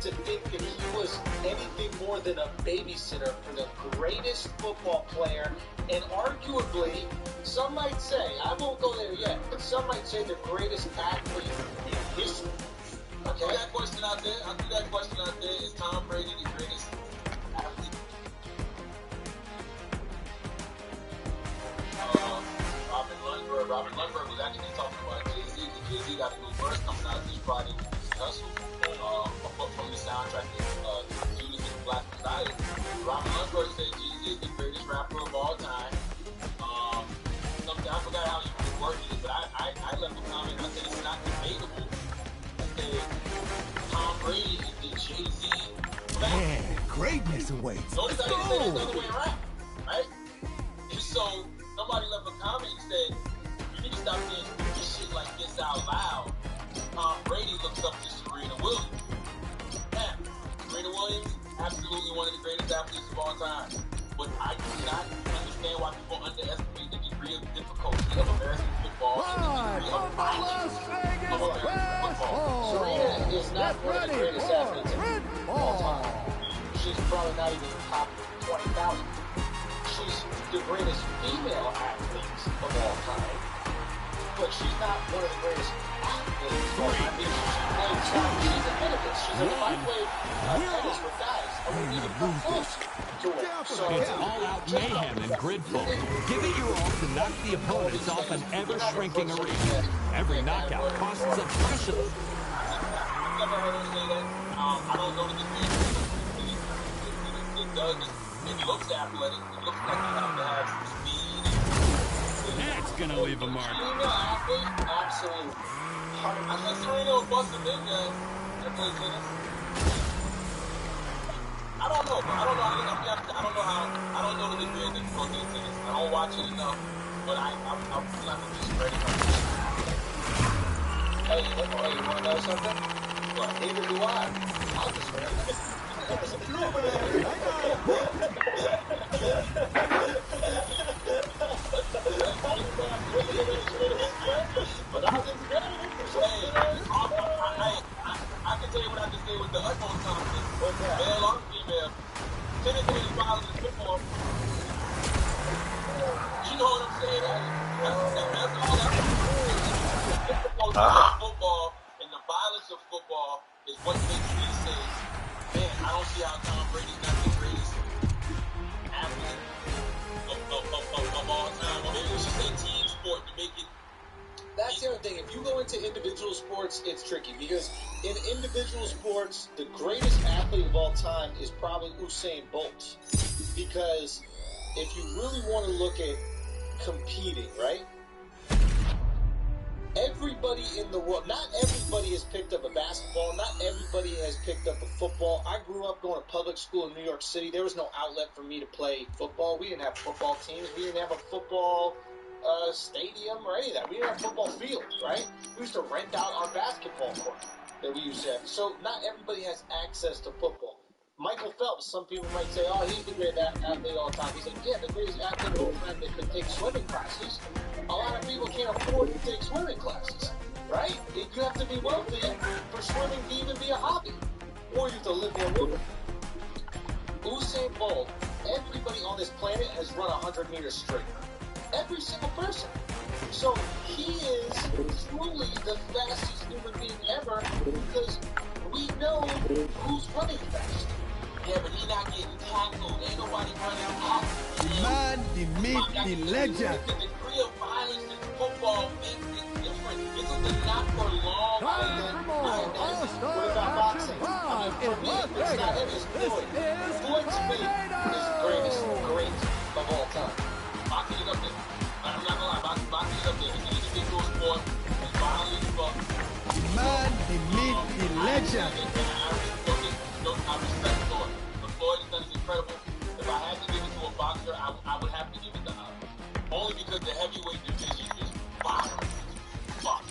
to think that he was anything more than a babysitter for the greatest football player, and arguably, some might say, I won't go there yet, but some might say the greatest athlete in history. I threw that question out there. Is Tom Brady the greatest athlete? Robert Lundberg was actually talking about Jay-Z. Jay-Z got a new verse coming out this Friday, which is Hustle, from the soundtrack of Judas and the Black Messiah. Robert Lundberg said Jay-Z is the greatest rapper of all time. I forgot how you worded it, but I left a comment. I said it's not debatable. I said Tom Brady is the Jay-Z. Man, greatness awaits. Notice I didn't say it the other way around, right? And so somebody left a comment and said, you need to stop saying stupid shit like this out loud. Tom Brady looks up to Serena Williams. Yeah, Serena Williams, absolutely one of the greatest athletes of all time. But I do not understand why people underestimate the degree of difficulty of American football and the degree of violence of American football. Serena is not one of the greatest athletes of all time. She's probably not even top 20,000. She's the greatest female athlete of all time, but she's not one of the greatest athletes of all time. She's a benefit. She's a lightweight tennis with guys. I wouldn't even come close to her. So it's all-out mayhem and gridful. Give it your all to knock the opponents off an ever-shrinking arena. Every knockout costs a precious. I've never heard her say that. I don't know the degree. It does. It looks athletic. It looks like you have to have some speed. That's gonna leave a mark. Female athlete, absolutely. I think Serena will bust a big guy that plays tennis. I don't know. I don't know the degree of difficulty in tennis. I don't watch it enough, but I'm not just ready. Hey, you want to know something? Well, neither do I. I'll just ready. But I can tell you what I can say with the utmost confidence. Male or female, tennis is violent in football. You know what I'm saying? That's all that football and the violence of football is what makes me say, man, I don't see how Tom Brady's not the greatest athlete of all time. Or maybe we should say team sport to make it. That's the other thing. If you go into individual sports, it's tricky because in individual sports, the greatest athlete of all time is probably Usain Bolt. Because if you really want to look at competing, right? Everybody in the world, not everybody has picked up a basketball, not everybody has picked up a football. I grew up going to public school in New York City. There was no outlet for me to play football. We didn't have football teams. We didn't have a football stadium or any of that. We didn't have football fields, right? We used to rent out our basketball court that we used to have. So not everybody has access to football. Michael Phelps, some people might say, oh, he's the greatest athlete of all time. He's like, yeah, the greatest athlete of all time that could take swimming classes. A lot of people can't afford to take swimming classes, right? You have to be wealthy for swimming to even be a hobby. Or you have to live near water. Usain Bolt, everybody on this planet has run 100 meters straight. Every single person. So he is truly the fastest human being ever because we know who's running fast. Yeah, but he's not getting tackled. Ain't nobody running tackled. Man, the myth, the legend. The degree of violence in football makes it different. This is not for long. What about boxing? I mean, for me, it's not him, it's Floyd. Floyd to me is the greatest of all time. Boxing is up there. I'm not gonna lie, boxing is up there. It's an individual sport. It's violent as fuck. Man, the myth, the legend. I respect Floyd. What Floyd has done is incredible. If I had to give it to a boxer, I would have to give it to Ali. Only because the heavyweight division is violent. Fuck.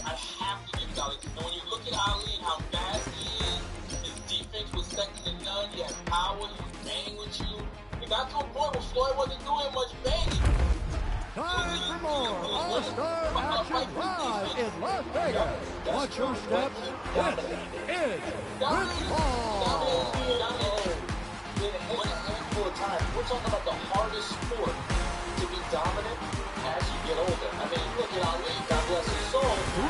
I have to give it to Ali. And when you look at Ali and how fast he is, his defense was second to none. He had power. He was banging with you. It got to a point where Floyd wasn't doing much banging. Time for more All-Star Action Live in Las Vegas. Watch your step. This is football. In a handful of times. We're talking about the hardest sport to be dominant as you get older. I mean, look at Ali, God bless his soul. 3,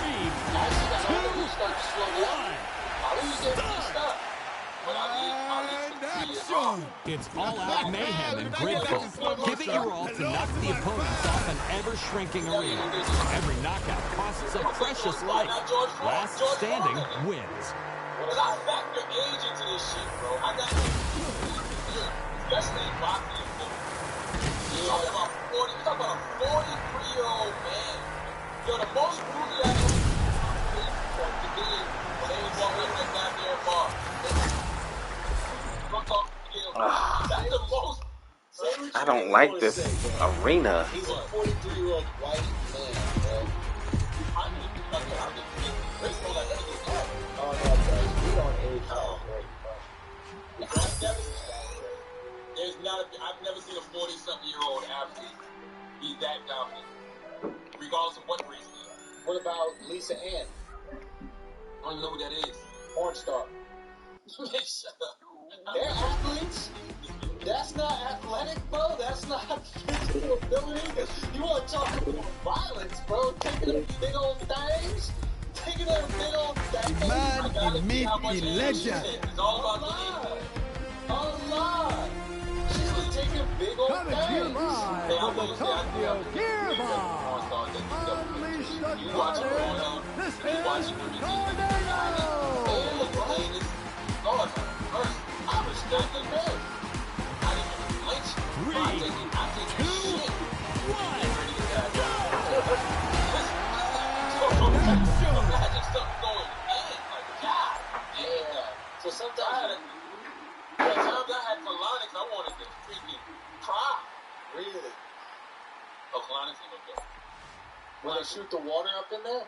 As he got older, he started to slow down. 1. Ali was getting beat up. It's all-out mayhem and gridfall. Give it your all to knock the opponents off an ever-shrinking arena. Every knockout costs a precious life. Last standing wins. Because I factor age into this shit, bro. I got especially in boxing and football. You're talking about 40, you're talking about a 43-year-old man. Yo, the most bruising I ever today when they was walking up that goddamn bar. That's the most. I don't like this arena. He's a 43-year-old white man, bro. I mean, baseball like that. Oh, no, we don't age I've never seen a 40-something-year-old athlete be that dominant, regardless of what race he is. What about Lisa Ann? I don't even know who that is. Porn star. Shut up. They're athletes. That's not athletic, bro. That's not physical ability. You want to talk about violence, bro? Taking them big old things. Taking them big old things. The man, the myth, the legend. It's all about the Allah. She's been taking big old Coming to you things. live from the Tokyo Gear Bar. Unleash the tornado. This is Tornado. I respect the man. 3, 2, 1. So sometimes I had colonics, I wanted to freaking cry. really, Oh, colonics ain't no joke. when they shoot the water up in there,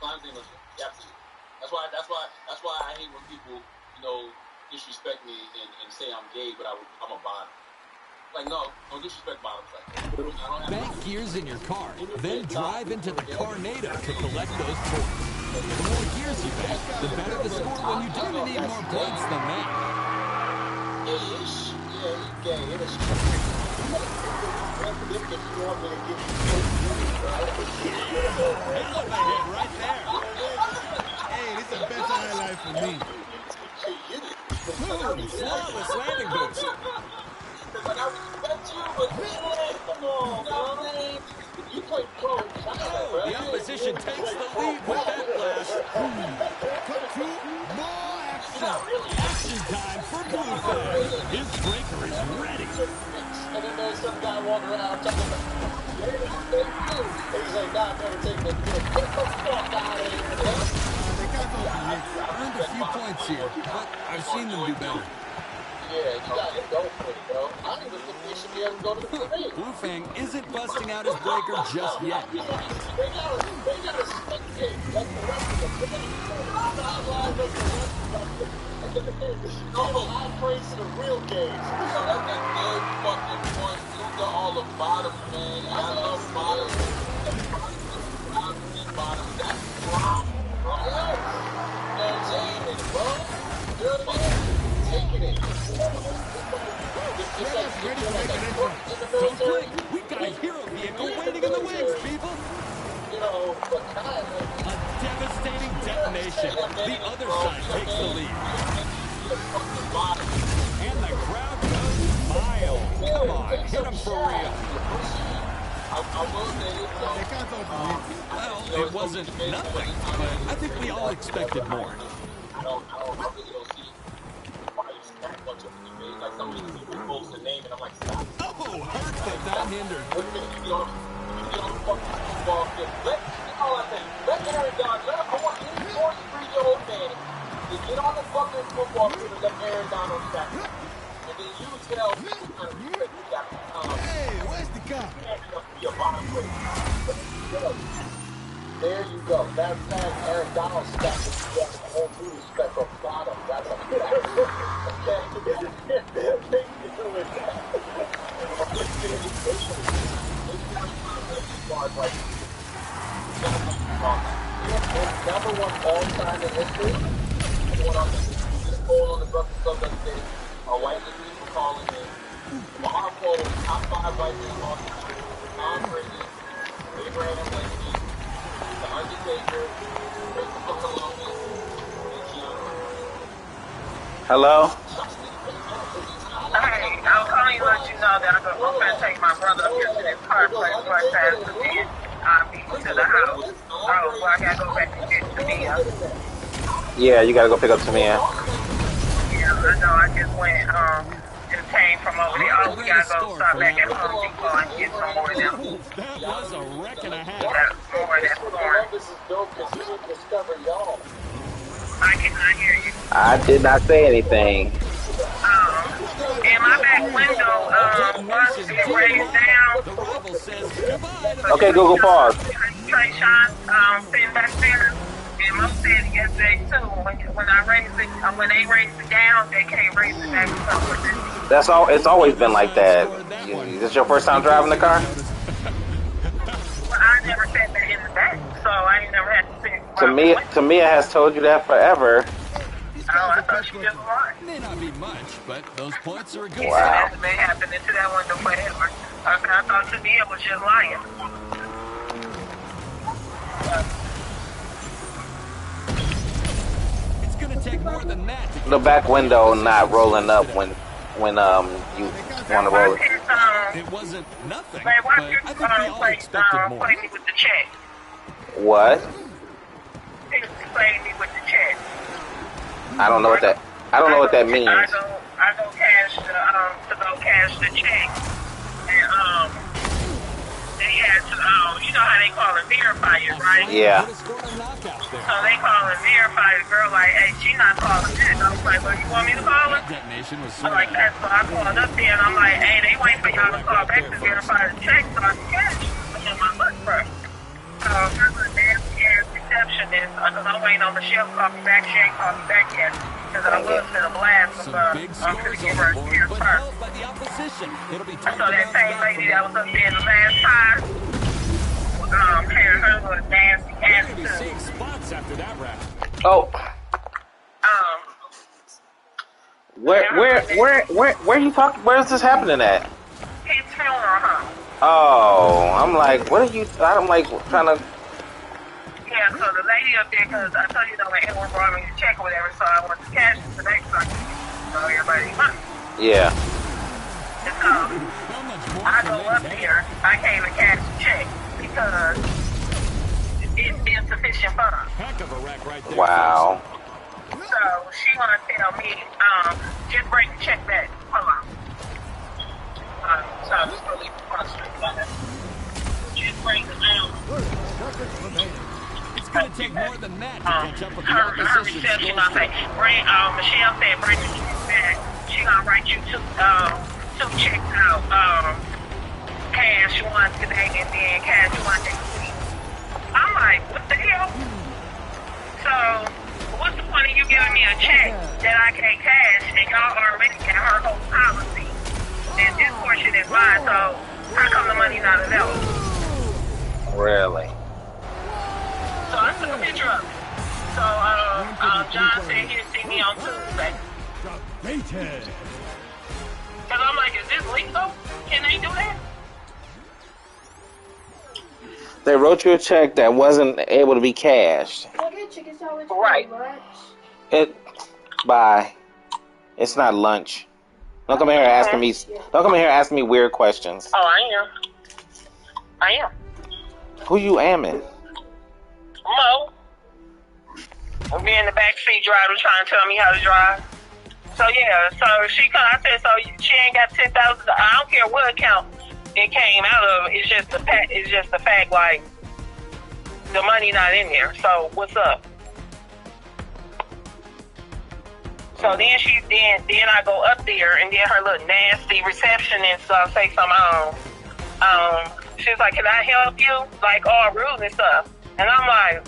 Colonics ain't no joke. Absolutely. That's why I hate when people, disrespect me and say I'm gay, but I'm a bottom. Like, no, don't disrespect bottoms like that. I don't have Bank gears in your car, then drive into the Tornado to collect those points. The more gears you bank, the better the score when you do need more points than that. ish. Yeah, he's gay. It is true. If you want me to give you Hell of a hit right there. Hey, this is the best highlight for me. Flawless landing boost. Like, I respect you, but come on, bro. You play pro in China, bro. The opposition takes the lead with that blast. Cut to more action. Action time for Bluefang. His breaker is ready. And then there's some guy walking around talking about, and he's like, nah, I've never taken a dick. Get the fuck out of here. They got earned a few points here, but I've seen them do better. Yeah, you gotta go for it, bro. I don't even think they should be able to go to the parade. Bluefang isn't busting out his breaker just yet. They gotta spectate like the rest of them. They gotta high praise to the real games. that's a good fucking point. These are all the bottoms, man. I love bottoms. Bottoms. That's wrong, bro. Entertainment, bro. You know what I mean? Taking it. Ready to make an entrance. Don't blink. We've got a hero vehicle waiting in the wings, people. But kind of. A devastating detonation. The other side takes the lead. And the crowd goes wild. Come on, hit him for real. They can't hold the lead. Well, it wasn't nothing, but I think we all expected more. I really don't see why you stack a bunch of these like some of these people post the name and I'm like, stop. Oh, hurt but not hindered. What do you mean? You get on the fucking football field. All I think, let Aaron Donald, I want any 43-year-old man to get on the fucking football field and let Aaron Donald sack. And then you tell me you got Hey, where's the guy? be a bottom player. There you go. That's Aaron Donald stuff. The whole due respect of bottom. That's a big deal with that. number one all-time in history. Going on this poll on the Breakfast Club the other day. White listeners were calling in. Our poll, top 5 white men of all time. Tom Brady, Abraham Lincoln, The Undertaker, Christopher Columbus, and Keanu. Hello? Hey, I'm calling you to let you know that I'm going to take my brother up here to this car place for a fast food. I'll be to the house. Oh, well, I got to go back and get Tamia. Yeah, you gotta go pick up Tamia. Yeah, I know. I just went, just came from over there. Oh, we got to go stop back at Home Depot and get some more of them. That was a wreck and a half. Yeah, more of that corn. This is dope because you didn't discover y'all. I cannot hear you. I did not say anything. In my back window, once it raised down. The rival says goodbye to Okay, Google pause. Trey Sean, sitting back there. And Mo said yesterday too, when I raised it, when they raised it down, they can't raise it back up. That's all. It's always been like that. Is this your first time driving the car? Well, I never sat there in the back, so I ain't never had to sit. Tamia has told you that forever. Oh, I thought she just lied. May not be much, but those points are a good Yeah, Wow. that's been happening to that window forever. I thought Tamia was just lying. It's going to take more than that to The back window not rolling up when you want to roll it. It wasn't nothing, Why but don't you I think we all expected more. play me with the check? What? Play me with the check. I don't know what that means. I go cash the check, and they had to you know how they call it verifiers, right? Yeah. So they call it verifier. Girl, like, hey, she not calling that. I was like, well, you want me to call it? Detonation was I'm like that, so I called up there and I'm like, hey, they waiting for y'all to call back to verify the check, so I can cash it. I'm on my lunch break. So there's a nasty ass receptionist, because I'm waiting on Michelle to call me back. She ain't called me back yet, because I was in a blast of some big I'm going to scores give on her the a board, cheer but first. held by the opposition. It'll be So that same lady that was up there the last time, had her little nasty We're going to be attitude. seeing spots after that rap. Oh, where you talking? Where is this happening at? His funeral, huh? Oh, I'm like, what are you? I'm like trying to. Yeah, so the lady up there, because I told you that when Edward brought me the check or whatever, so I went to cash it today so I can know everybody's money. Yeah. And so I go up there, I can't even cash the check because it's insufficient funds. Heck of a wreck right there. Wow. So she want to tell me, just bring the check back. Hold on. So I'm just going to leave the frustrated. Just bring the It's going to take more than that to catch up with the her opposition. reception, I say, Michelle said, bring the check back. She gonna write you two checks out. Cash one today and then cash one next week. I'm like, what the hell? So, what's the point of you giving me a check that I can't cash and y'all already got her whole policy? And this portion is mine, so how come the money not available? Really? So I took a picture of it. So, John said he'll see me on Tuesday. Because I'm like, is this legal? Can they do that? They wrote you a check that wasn't able to be cashed. Right. Bye. It's not lunch. Don't come here asking me. Don't come here asking me weird questions. Oh, I am. Who you amming? Mo. Will be in the backseat driver trying to tell me how to drive. So yeah, so she come. I said, so she ain't got $10,000. I don't care what account it came out of. It's just the fact. It's just the fact. Like the money not in there. So what's up? So then then I go up there and then her little nasty receptionist say something. She's like, can I help you? Like all rude and stuff. And I'm like,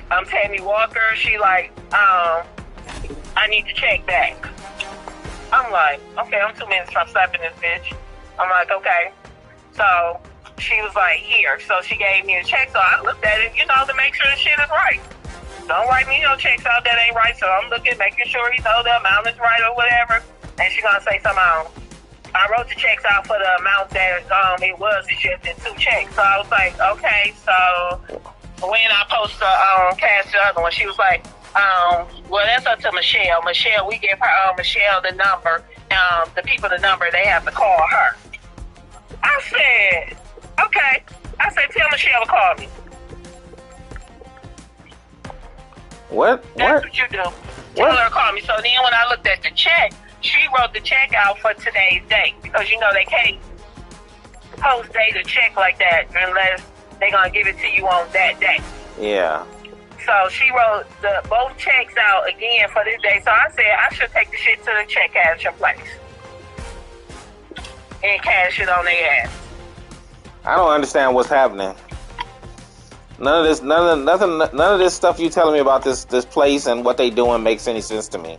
I'm Tammy Walker. She like, I need to check back. I'm like, okay, I'm 2 minutes from slapping this bitch. I'm like, okay. So she was like, here. So she gave me a check. So I looked at it, to make sure the shit is right. don't write me no checks out that ain't right. So I'm looking, making sure he know the amount is right or whatever. And she gonna say something. I wrote the checks out for the amount that it was. It's just in 2 checks. So I was like, okay. So when I post the cash the other one, she was like, well, that's up to Michelle. Michelle, we give her Michelle the number. The people the number. They have to call her. I said, okay. I said, tell Michelle to call me. What? That's what you do. Tell her to call me. So then when I looked at the check, she wrote the check out for today's date because, you know, they can't post-date a check like that unless they're going to give it to you on that day. Yeah. So she wrote both checks out again for this day. So I said I should take the shit to the check cashing place and cash it on their ass. I don't understand what's happening. None of this stuff you telling me about this place and what they doing makes any sense to me.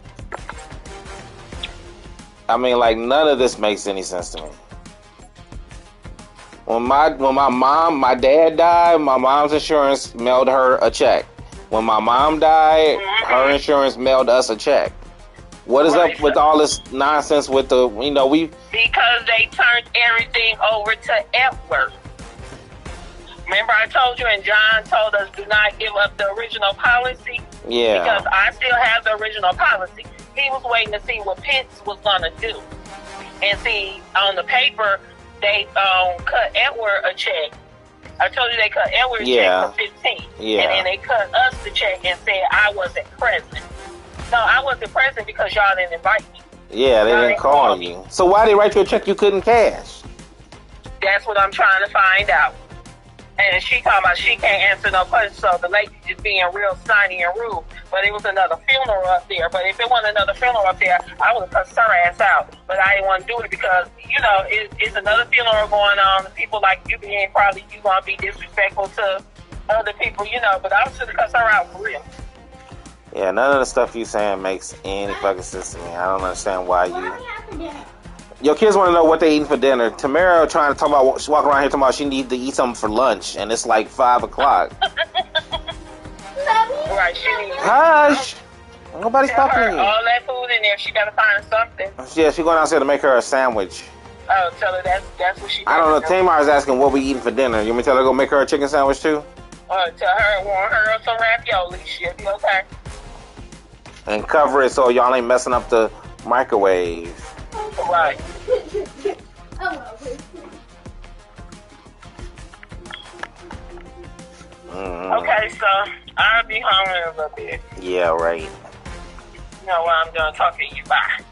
I mean, like, none of this makes any sense to me. When my dad died, my mom's insurance mailed her a check. When my mom died, her insurance mailed us a check. What is up with all this nonsense with the, you know, because they turned everything over to Edward. Remember I told you, and John told us, do not give up the original policy? Yeah. Because I still have the original policy. He was waiting to see what Pitts was going to do. And see, on the paper, they cut Edward a check. I told you they cut Edward a check for 15. Yeah. And then they cut us the check and said I wasn't present. No, I wasn't present because y'all didn't invite me. Yeah, they didn't call you. So why did they write you a check you couldn't cash? That's what I'm trying to find out. And she talking about she can't answer no questions, so the lady just being real snotty and rude. But it was another funeral up there. But if it wasn't another funeral up there, I would have cussed her ass out. But I didn't want to do it because, you know, it's another funeral going on. The people like you being probably you going to be disrespectful to other people, you know. But I was just cuss her out for real. Yeah, none of the stuff you saying makes any fucking sense to me. I don't understand why you... Your kids want to know what they eating for dinner. Tamara trying to talk about, she walking around here talking about she needs to eat something for lunch, and it's like 5 o'clock. Right, she needs Hush! Nobody's talking to you. All that food in there, she got to find something. Yeah, she's going downstairs to make her a sandwich. Oh, tell her that's what she I don't know, Tamar is asking what we eating for dinner. You want me to tell her to go make her a chicken sandwich too? Tell her, want her some ravioli. She'll be okay. And cover it so y'all ain't messing up the microwave. Right. Okay, so I'll be home in a little bit. Yeah, right. You know what I'm doing? Talking to you. Bye.